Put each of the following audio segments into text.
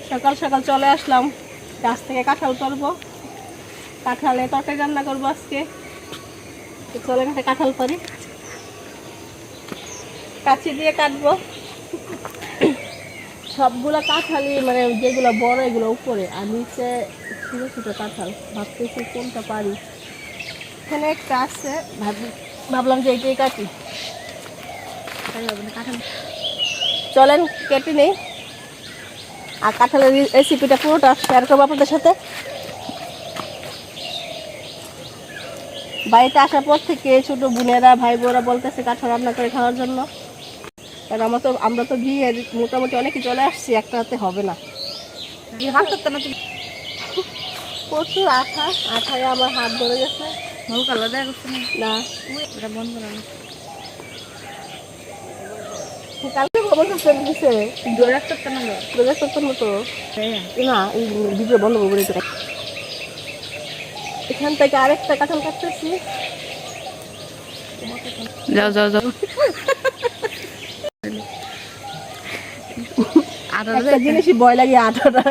সকাল সকাল চলে আসলাম গাছ থেকে কাঁঠাল পারবো, কাঁঠালে তরকারি রান্না করবো আজকে। চলে গেছে কাঁঠাল পারি, কাঁচি দিয়ে কাটবো। সবগুলো কাঁঠালই মানে যেগুলো বড় এগুলো উপরে, আর নিচে ছোটো ছোটো কাঁঠাল। ভাবতেছি কোনটা পারি। এখানে একটা আছে, ভাবলাম যে এইটাই কাটি। কাঁঠাল চলেন কেটে নেই, আর কাঁঠালের রেসিপিটা পুরোটা শেয়ার করবো আপনাদের সাথে। বাড়িতে আসার পর থেকে ছোটো বোনেরা ভাই বোনেরা বলতেছে কাঁঠাল রান্না করে খাওয়ার জন্য। কারণ আমরা তো বিয়ে মোটামুটি অনেকে চলে আসছি, একটা হাতে হবে না। প্রচুর আঠায় আমার হাত ধরে গেছে। না বন্ধ না, কালকে খবর দিচ্ছে মতো না, এই ভিডিও বন্ধ করবো। এখান থেকে আরেকটা কাঁঠাল কাটতেছি। যাও যাও যাও। একটা জিনিসই ভয় লাগে, আঠাটা।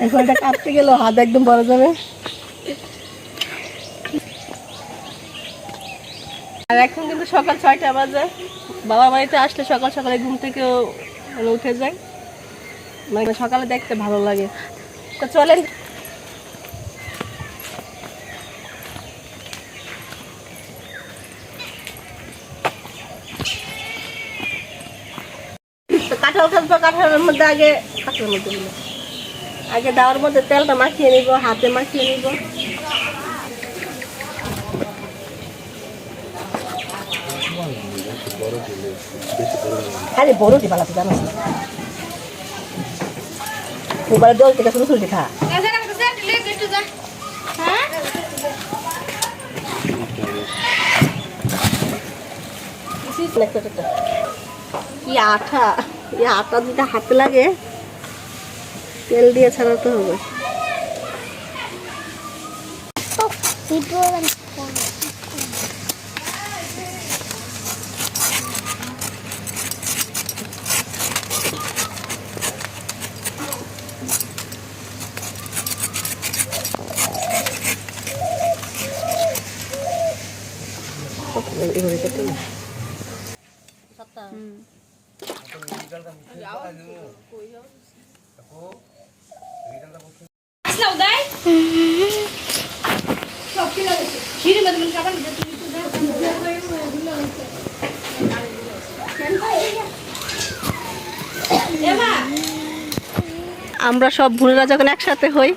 এখন এটা কাটতে গেলেও হাত একদম বড় যাবে। আর এখন কিন্তু সকাল 6টা বাজে। বাবা বাড়িতে আসলে সকাল সকালে ঘুম থেকেও উঠে যায়, মানে সকালে দেখতে ভালো লাগে। তো চলেন কাঁঠাল খাবো। কাঁঠালের মধ্যে আগে দেওয়ার মধ্যে তেলটা মাখিয়ে নিব, হাতে মাখিয়ে নিব। আরে বড় যে বালা জানো মোবাইল জল থেকে শুরু খা। কি আঠা, এই আটা যেটা হাতে লাগে তেল দিয়ে ছাড়াতে হবে। এভাবে কেটে না আমরা সব বোনেরা যখন একসাথে হই,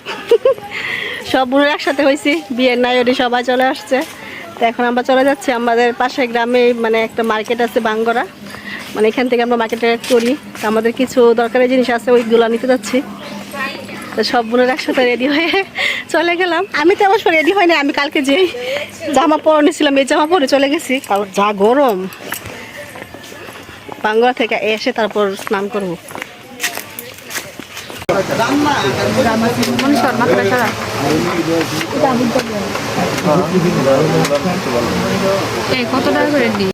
সব বোনেরা একসাথে হয়েছি, বিয়ের নাইডি সবাই চলে আসছে। তো এখন আমরা চলে যাচ্ছি আমাদের পাশে গ্রামে, মানে একটা মার্কেট আছে বাঙ্গরা, মানে এখান থেকে আমরা মার্কেটে করি। তো আমাদের কিছু দরকারি জিনিস আছে, ওইগুলো নিতে যাচ্ছি। তো সব বোনের একসাথে রেডি হয়ে চলে গেলাম। আমি তো অবশ্য রেডি হয়নি, আমি কালকে যেই জামা পরে নিয়েছিলাম এই জামা পরে চলে গেছি, কারণ যা গরম। বাঙ্গরা থেকে এসে তারপর স্নান করবো। কত টাকা করে